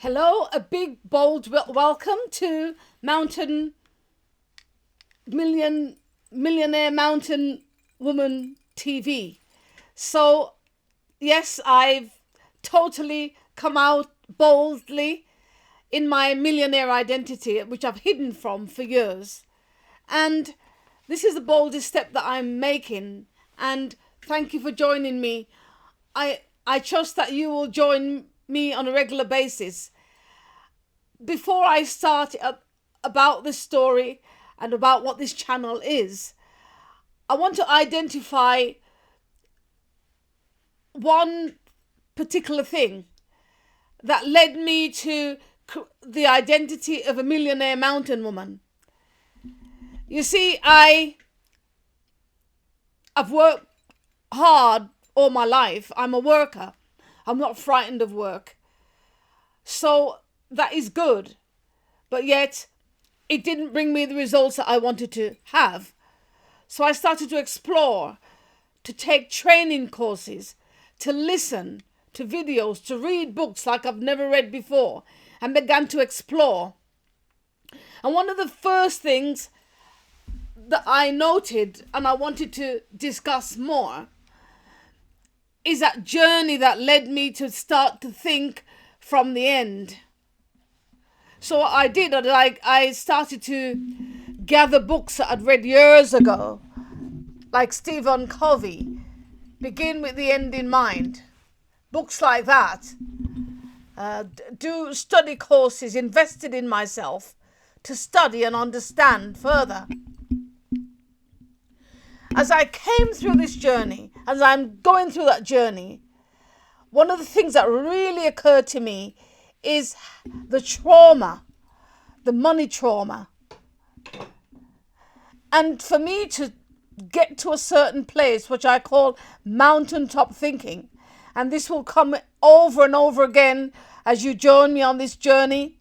Hello, a big, bold welcome to Millionaire Mountain Woman TV. So, yes, I've totally come out boldly in my millionaire identity, which I've hidden from for years. And this is the boldest step that I'm making. And thank you for joining me. I trust that you will join me on a regular basis. Before I start about this story and about what this channel is, I want to identify one particular thing that led me to the identity of a millionaire mountain woman. You see, I've worked hard all my life. I'm a worker. I'm not frightened of work. So that is good. But yet, it didn't bring me the results that I wanted to have. So I started to explore, to take training courses, to listen to videos, to read books like I've never read before, and began to explore. And one of the first things that I noted and I wanted to discuss more is that journey that led me to start to think from the end. So what I did, I started to gather books that I'd read years ago, like Stephen Covey, Begin with the End in Mind. Books like that. Do study courses, invested in myself to study and understand further. As I came through this journey, as I'm going through that journey, one of the things that really occurred to me is the trauma, the money trauma. And for me to get to a certain place, which I call mountaintop thinking, and this will come over and over again as you join me on this journey,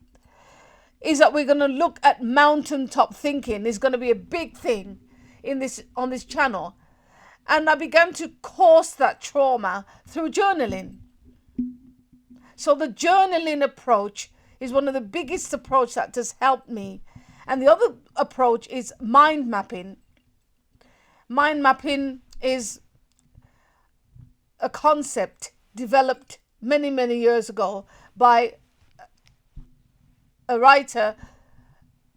is that we're going to look at mountaintop thinking. It's going to be a big thing on this channel. And I began to course that trauma through journaling. So the journaling approach is one of the biggest approaches that has helped me. And the other approach is mind mapping. Mind mapping is a concept developed many, many years ago by a writer,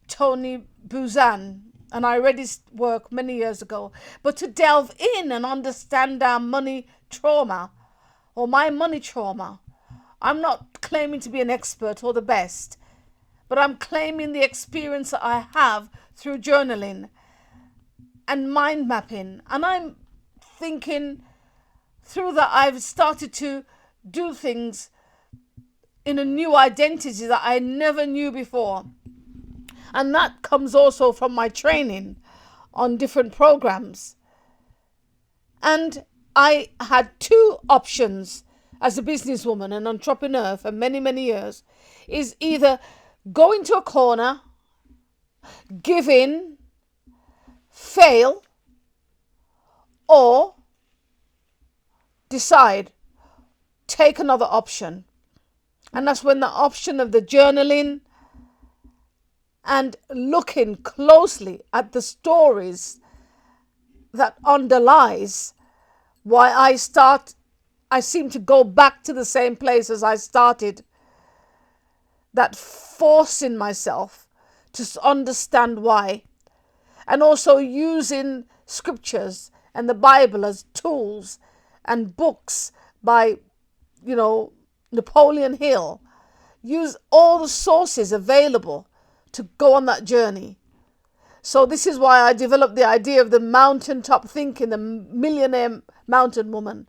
Tony Buzan. And I read his work many years ago. But to delve in and understand our money trauma, or my money trauma, I'm not claiming to be an expert or the best, but I'm claiming the experience that I have through journaling and mind mapping. And I'm thinking through that I've started to do things in a new identity that I never knew before. And that comes also from my training on different programs. And I had two options as a businesswoman and entrepreneur for many, many years, is either go into a corner, give in, fail, or decide, take another option. And that's when the option of the journaling and looking closely at the stories that underlies why I seem to go back to the same place as I started. That forcing myself to understand why. And also using scriptures and the Bible as tools and books by, Napoleon Hill. Use all the sources available to go on that journey. So this is why I developed the idea of the mountaintop thinking, the millionaire mountain woman.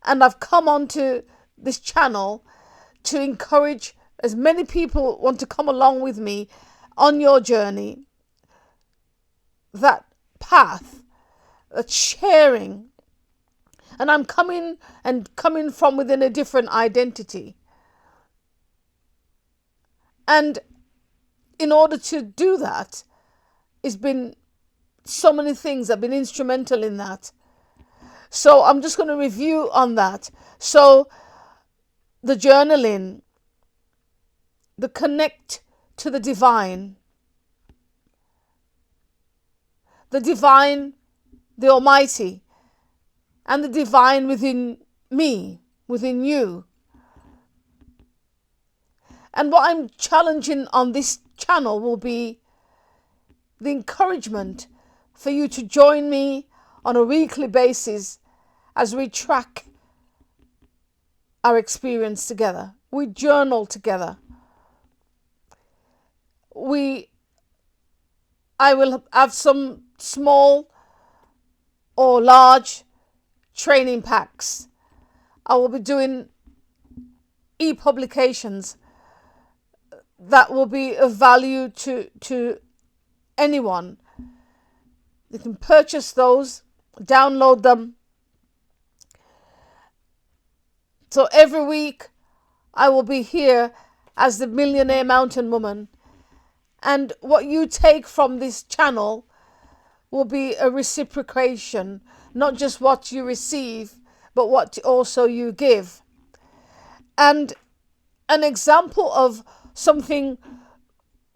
And I've come onto this channel to encourage as many people want to come along with me on your journey, that path, that sharing. And I'm coming from within a different identity. And in order to do that, it's been so many things that have been instrumental in that. So I'm just going to review on that. So the journaling, the connect to the divine, the Almighty, and the divine within me, within you. And what I'm challenging on this channel will be the encouragement for you to join me on a weekly basis as we track our experience together. We journal together. I will have some small or large training packs. I will be doing e-publications that will be of value to anyone. You can purchase those, download them. So every week I will be here as the Millionaire Mountain Woman. And what you take from this channel will be a reciprocation, not just what you receive, but what also you give. And an example of something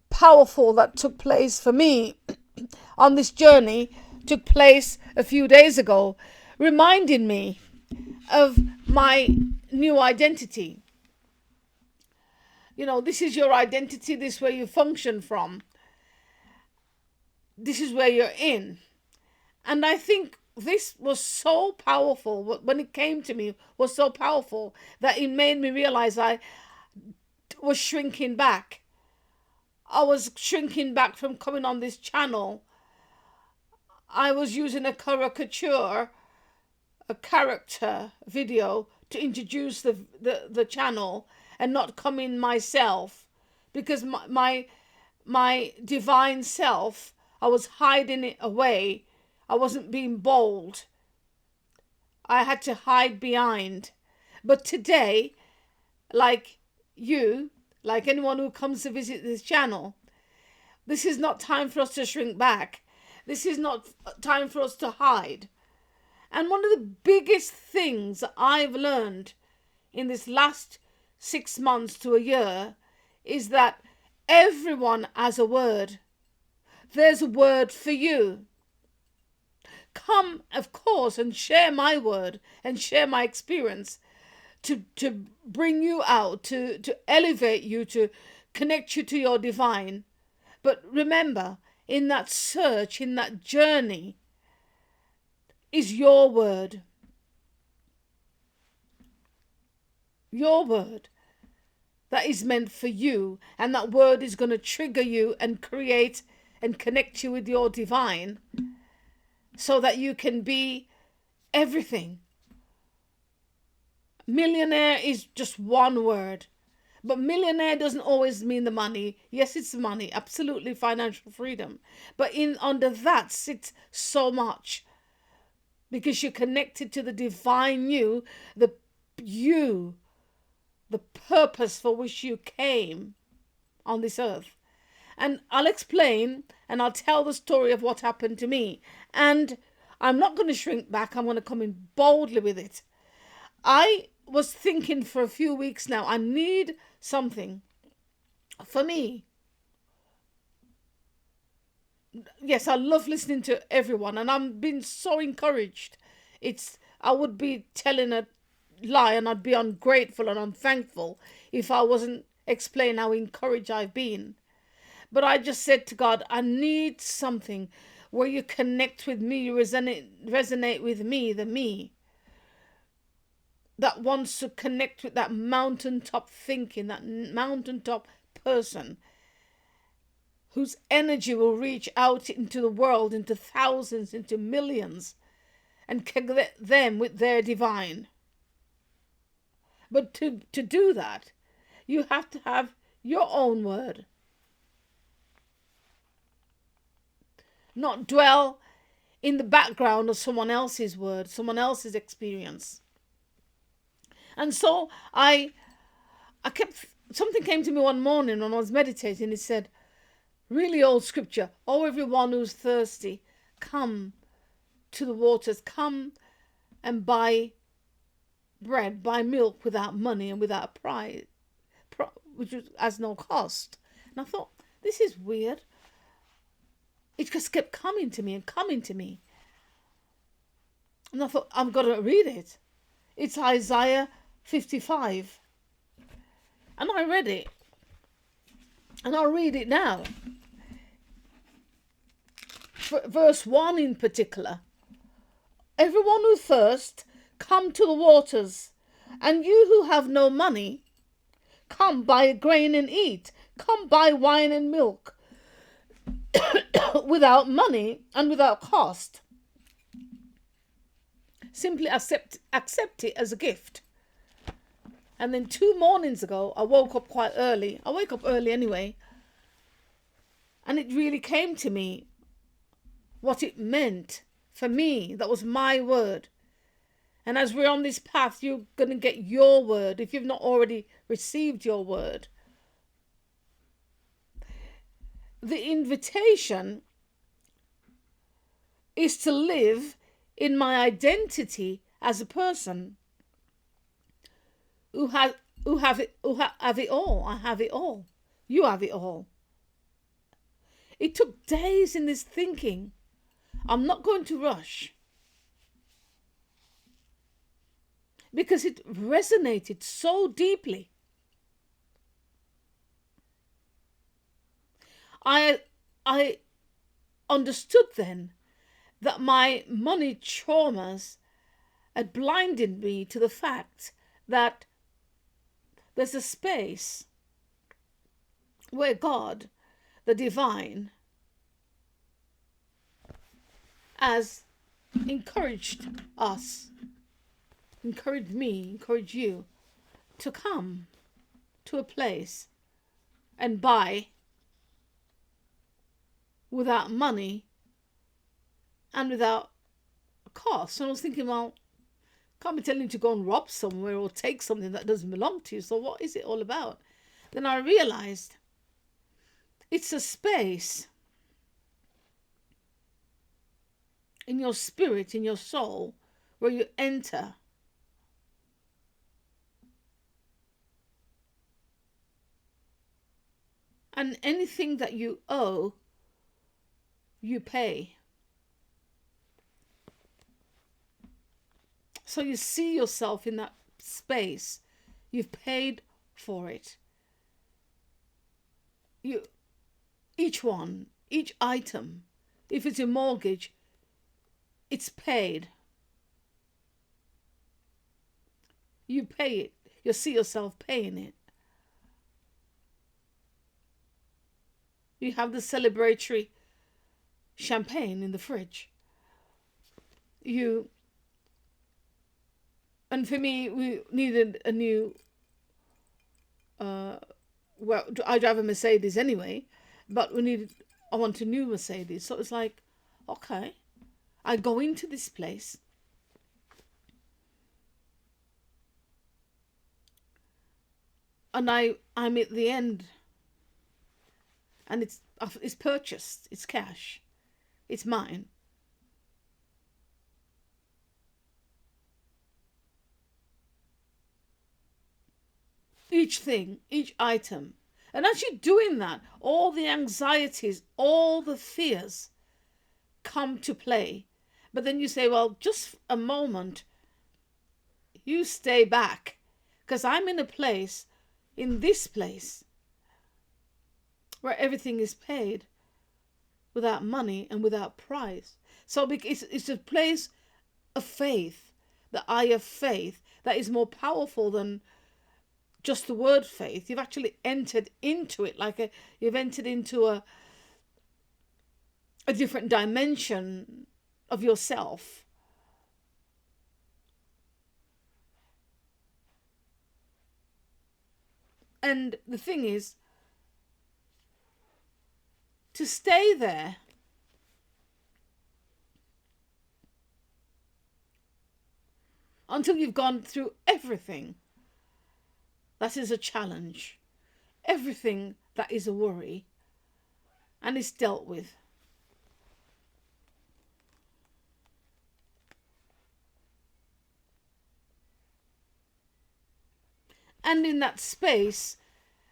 powerful that took place for me on this journey took place a few days ago, reminding me of my new identity. You know, this is your identity, this is where you function from. This is where you're in. And I think this was so powerful, when it came to me, was so powerful that it made me realize I was shrinking back. I was shrinking back from coming on this channel. I was using a caricature, a character video to introduce the channel and not coming myself, because my divine self, I was hiding it away. I wasn't being bold. I had to hide behind. But today, like you, like anyone who comes to visit this channel, this is not time for us to shrink back. This is not time for us to hide. And one of the biggest things I've learned in this last 6 months to a year is that everyone has a word. There's a word for you. Come, of course, and share my word and share my experience to bring you out, to elevate you, to connect you to your divine. But remember, in that search, in that journey, is your word. Your word that is meant for you, and that word is going to trigger you and create and connect you with your divine so that you can be everything. Millionaire is just one word, but millionaire doesn't always mean the money. Yes, it's money, absolutely, financial freedom, but under that sits so much, because you're connected to the divine you, the purpose for which you came on this earth. And I'll explain and I'll tell the story of what happened to me. And I'm not going to shrink back. I'm going to come in boldly with it. I was thinking for a few weeks now, I need something for me. Yes, I love listening to everyone, and I'm being so encouraged. I would be telling a lie, and I'd be ungrateful and unthankful if I wasn't explaining how encouraged I've been. But I just said to God, I need something where you connect with me, you resonate with me, the me that wants to connect with that mountaintop thinking, that mountaintop person whose energy will reach out into the world, into thousands, into millions, and connect them with their divine. But to do that, you have to have your own word. Not dwell in the background of someone else's word, someone else's experience. And so something came to me one morning when I was meditating. It said, really old scripture, "Oh, everyone who's thirsty, come to the waters, come and buy bread, buy milk without money and without which has no cost. And I thought, this is weird. It just kept coming to me and coming to me. And I thought, I'm going to read it. It's Isaiah 55. And I read it. And I'll read it now. Verse 1 in particular. Everyone who thirsts, come to the waters. And you who have no money, come buy a grain and eat. Come buy wine and milk without money and without cost. Simply accept it as a gift. And then 2 mornings ago, I woke up quite early. I wake up early anyway. And it really came to me what it meant for me. That was my word. And as we're on this path, you're going to get your word if you've not already received your word. The invitation is to live in my identity as a person who have it all. I have it all. You have it all. It took days in this thinking. I'm not going to rush. Because it resonated so deeply. I understood then that my money traumas had blinded me to the fact that there's a space where God, the divine, has encouraged us, encouraged me, encouraged you to come to a place and buy without money and without cost. And I was thinking, well, can't be telling you to go and rob somewhere or take something that doesn't belong to you. So what is it all about? Then I realized it's a space in your spirit, in your soul, where you enter and anything that you owe, you pay. So you see yourself in that space. You've paid for it. Each item, if it's a mortgage, it's paid. You pay it. You see yourself paying it. You have the celebratory champagne in the fridge. And for me, we needed a new, well, I drive a Mercedes anyway, but I want a new Mercedes. So it's like, okay, I go into this place. And I'm at the end. And it's purchased. It's cash. It's mine. Each thing, each item. And as you're doing that, all the anxieties, all the fears come to play. But then you say, well, just a moment. You stay back. Because I'm in this place, where everything is paid without money and without price. So it's a place of faith, the eye of faith, that is more powerful than just the word faith. You've actually entered into it, you've entered into a different dimension of yourself. And the thing is, to stay there until you've gone through everything that is a challenge, everything that is a worry, and is dealt with. And in that space,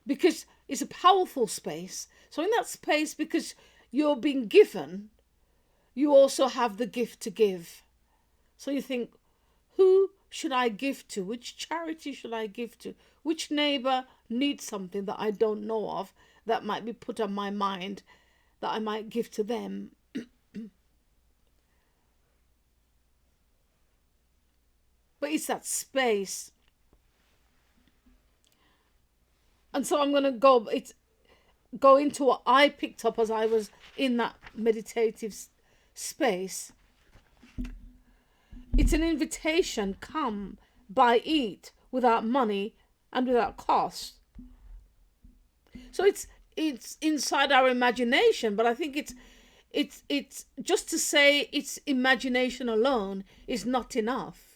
because it's a powerful space. So in that space, because you're being given, you also have the gift to give. So you think, who should I give to? Which charity should I give to? Which neighbor needs something that I don't know of that might be put on my mind that I might give to them? But it's that space. And so I'm going to go into what I picked up as I was in that meditative space. It's an invitation. Come, buy, eat without money and without cost. So it's inside our imagination, but I think it's just to say it's imagination alone is not enough.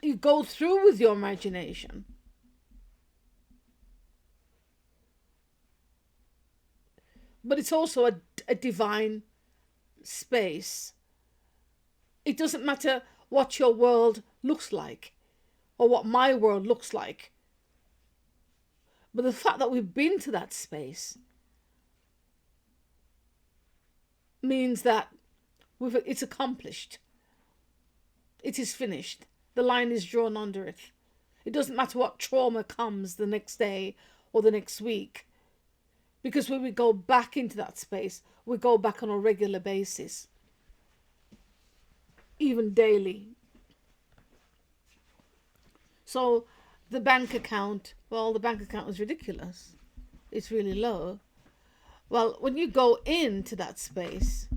You go through with your imagination. But it's also a divine space. It doesn't matter what your world looks like or what my world looks like. But the fact that we've been to that space means that it's accomplished. It is finished. The line is drawn under it. It doesn't matter what trauma comes the next day or the next week. Because when we go back into that space, we go back on a regular basis. Even daily. So the bank account, well, the bank account is ridiculous. It's really low. Well, when you go into that space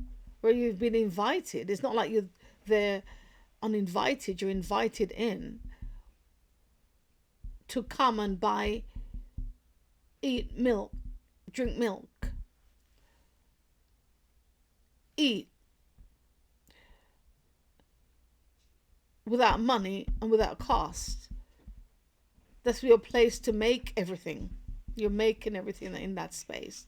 where you've been invited, it's not like you're there uninvited, you're invited in to come and buy, eat milk, drink milk, eat without money and without cost. That's your place to make everything. You're making everything in that space.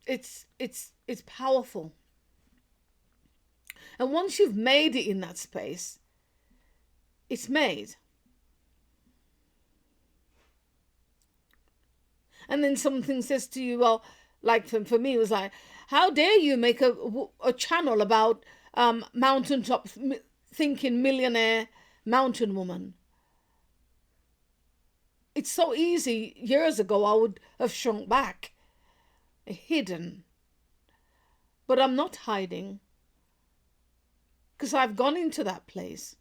It's powerful. And once you've made it in that space, it's made. And then something says to you, well, like for me, it was like, how dare you make a channel about mountaintop thinking millionaire mountain woman? It's so easy. Years ago, I would have shrunk back, hidden. But I'm not hiding because I've gone into that place.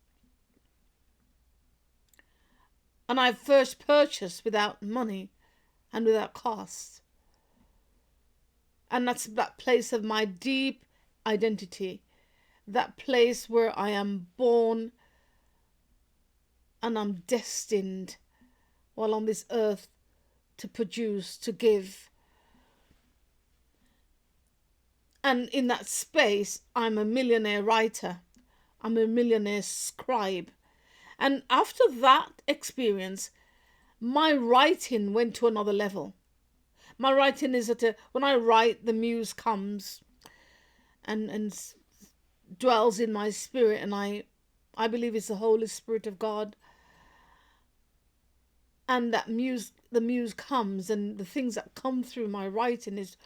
And I've first purchased without money and without cost. And that's that place of my deep identity. That place where I am born and I'm destined while on this earth to produce, to give. And in that space, I'm a millionaire writer. I'm a millionaire scribe. And after that experience, my writing went to another level. My writing is when I write, the muse comes and dwells in my spirit, and I believe it's the Holy Spirit of God. And the muse comes, and the things that come through my writing is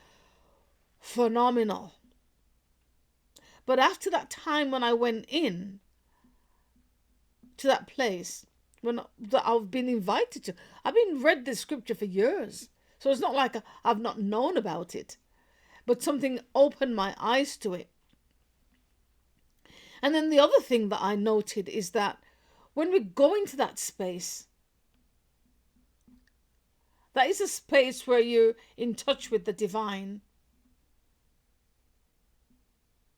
phenomenal. But after that time when I went in to that place, that I've been invited to, I've been read the scripture for years. So it's not like I've not known about it, but something opened my eyes to it. And then the other thing that I noted is that when we go into that space, that is a space where you're in touch with the divine.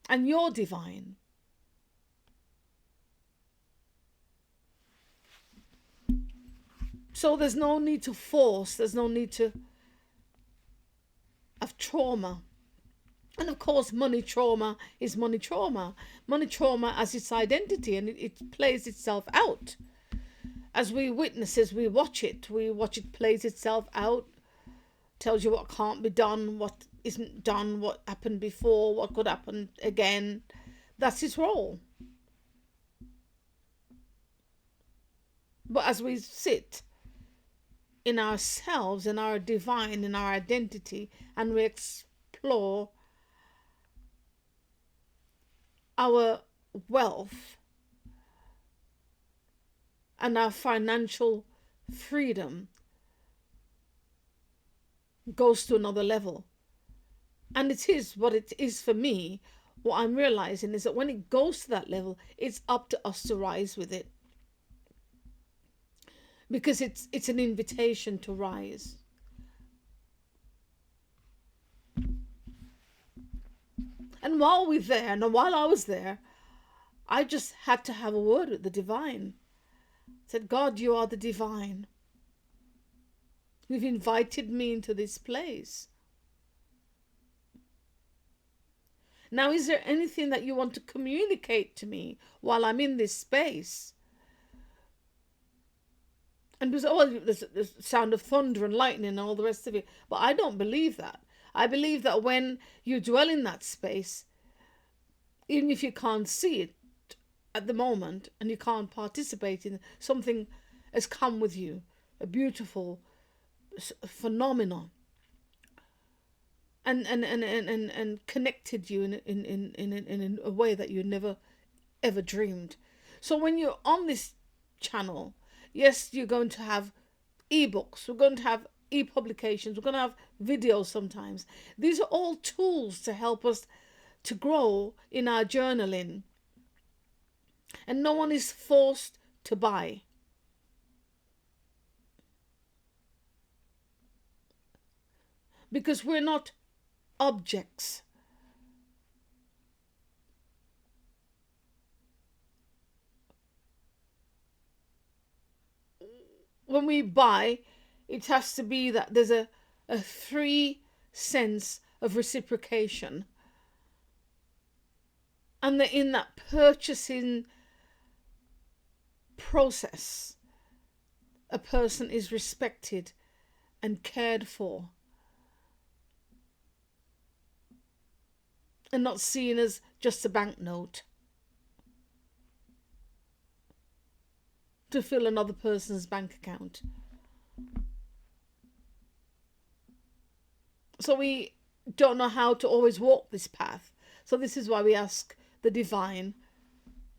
And you're divine. So there's no need to force, there's no need to have trauma. And of course, money trauma is money trauma. Money trauma has its identity, and it plays itself out. As we witnesses, we watch it plays itself out tells you what can't be done, what isn't done, what happened before, what could happen again. That's his role. But as we sit in ourselves, in our divine, in our identity, and we explore our wealth and our financial freedom goes to another level. And it is what it is for me. What I'm realizing is that when it goes to that level, it's up to us to rise with it. Because it's an invitation to rise. And while we're there, and while I was there, I just had to have a word with the divine. I said, God, you are the divine. You've invited me into this place. Now, is there anything that you want to communicate to me while I'm in this space? And there's the sound of thunder and lightning and all the rest of it. But I don't believe that. I believe that when you dwell in that space, even if you can't see it at the moment and you can't participate in, something has come with you, a beautiful phenomenon, and connected you in a way that you never ever dreamed. So when you're on this channel, yes, you're going to have ebooks, we're going to have e-publications, we're going to have videos sometimes. These are all tools to help us to grow in our journaling. And no one is forced to buy. Because we're not objects. When we buy, it has to be that there's a free sense of reciprocation. And that in that purchasing process, a person is respected and cared for. And not seen as just a banknote to fill another person's bank account. So we don't know how to always walk this path. So this is why we ask the divine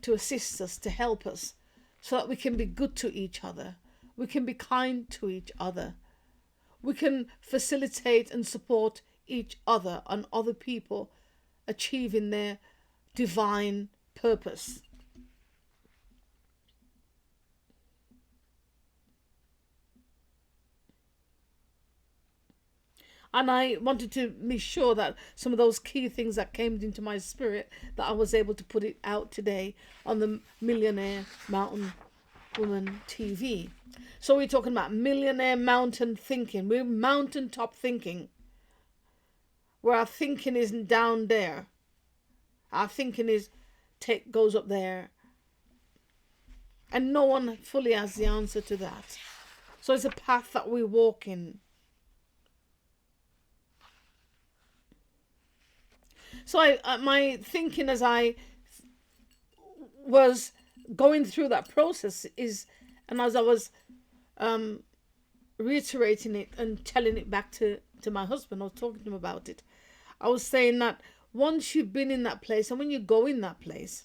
to assist us, to help us, so that we can be good to each other. We can be kind to each other. We can facilitate and support each other and other people achieving their divine purpose. And I wanted to be sure that some of those key things that came into my spirit, that I was able to put it out today on the Millionaire Mountain Woman TV. So we're talking about millionaire mountain thinking. We're mountaintop thinking. Where our thinking isn't down there. Our thinking goes up there. And no one fully has the answer to that. So it's a path that we walk in. So my thinking as I was going through that process is, and as I was reiterating it and telling it back to my husband, I was talking to him about it. I was saying that once you've been in that place, and when you go in that place,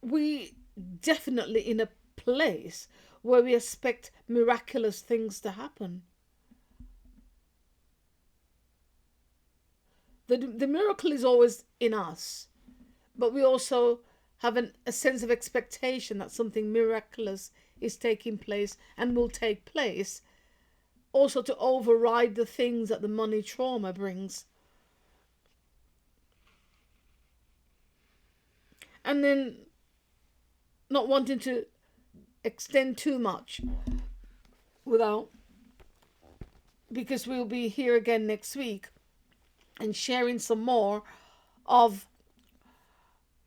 we definitely in a place where we expect miraculous things to happen. The miracle is always in us, but we also have a sense of expectation that something miraculous is taking place and will take place, also to override the things that the money trauma brings. And then not wanting to extend too much because we'll be here again next week and sharing some more of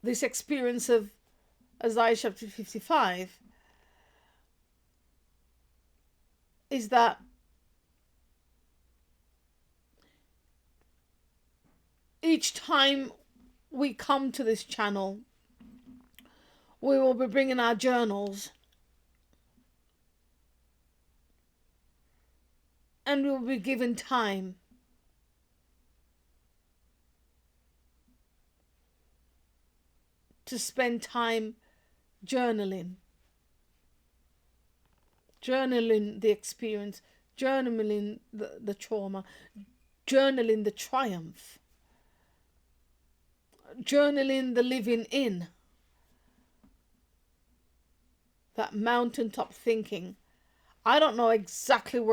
this experience of Isaiah chapter 55 is that each time we come to this channel, we will be bringing our journals, and we will be given time to spend time journaling the experience, journaling the trauma, journaling the triumph, journaling the living in, that mountaintop thinking. I don't know exactly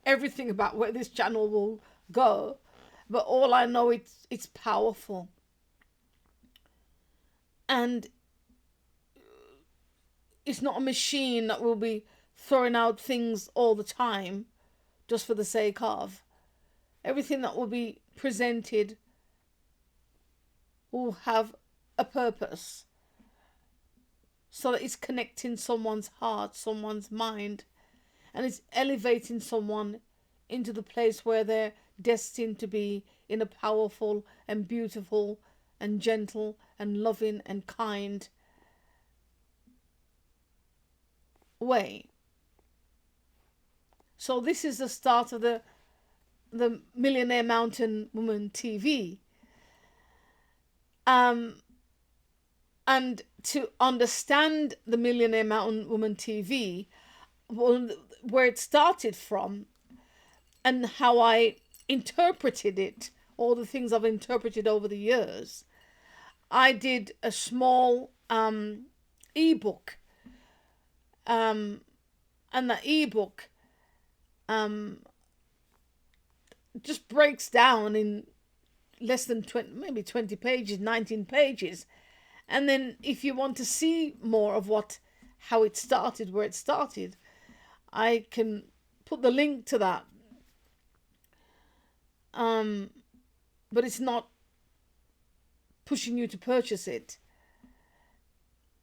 everything about where this channel will go, but all I know, it's powerful. And it's not a machine that will be throwing out things all the time just for the sake of. Everything that will be presented will have a purpose, so that it's connecting someone's heart, someone's mind, and it's elevating someone into the place where they're destined to be, in a powerful and beautiful and gentle and loving and kind way. So this is the start of the Millionaire Mountain Woman TV. And to understand the Millionaire Mountain Woman TV, where it started from and how I interpreted it, all the things I've interpreted over the years, I did a small ebook, and the ebook just breaks down in less than 20, maybe 20 pages, 19 pages. And then if you want to see more of how it started, where it started, I can put the link to that. But it's not pushing you to purchase it.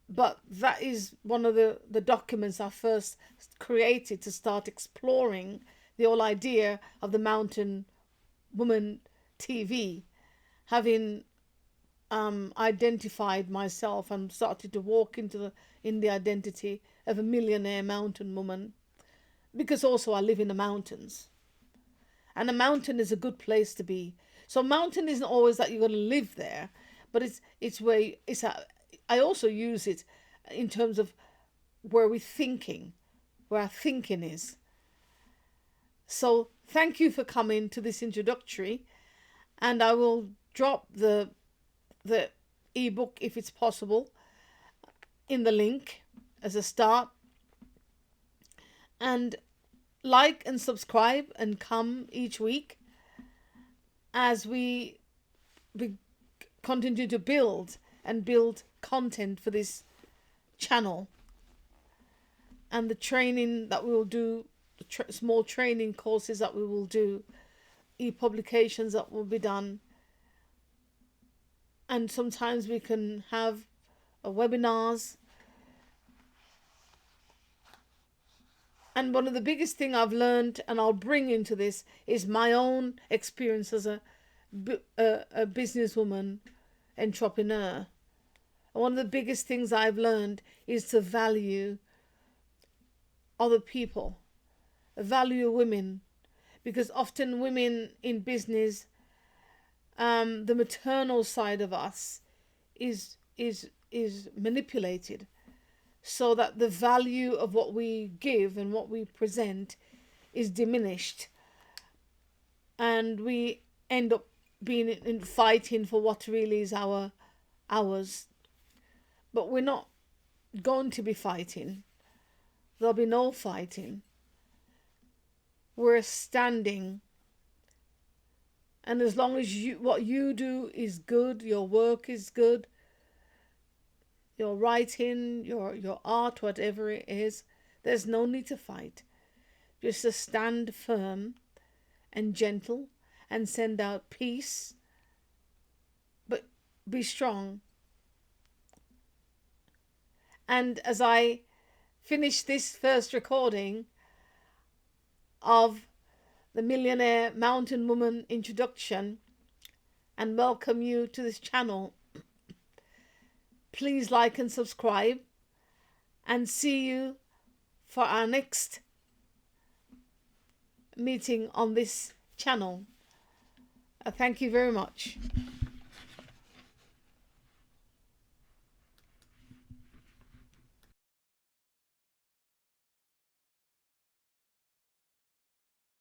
But that is one of the documents I first created to start exploring the whole idea of the Mountain Woman TV, having identified myself and started to walk in the identity of a millionaire mountain woman, because also I live in the mountains, and a mountain is a good place to be. So mountain isn't always that you're going to live there, but it's where I also use it in terms of where we're thinking, where our thinking is. So thank you for coming to this introductory, and I will drop the ebook, if it's possible, in the link as a start. And like and subscribe and come each week as we continue to build content for this channel, and the training that we will do, small training courses that we will do, e-publications that will be done. And sometimes we can have webinars. And one of the biggest thing I've learned, and I'll bring into this, is my own experience as a businesswoman, entrepreneur. And one of the biggest things I've learned is to value other people, value women, because often women in business, the maternal side of us is manipulated, so that the value of what we give and what we present is diminished, and we end up being in fighting for what really is ours. But we're not going to be fighting. There'll be no fighting. We're standing. And as long as what you do is good, your work is good, your writing, your art, whatever it is, there's no need to fight. Just to stand firm and gentle and send out peace, but be strong. And as I finish this first recording of the Millionaire Mountain Woman introduction and welcome you to this channel, please like and subscribe, and see you for our next meeting on this channel. Thank you very much.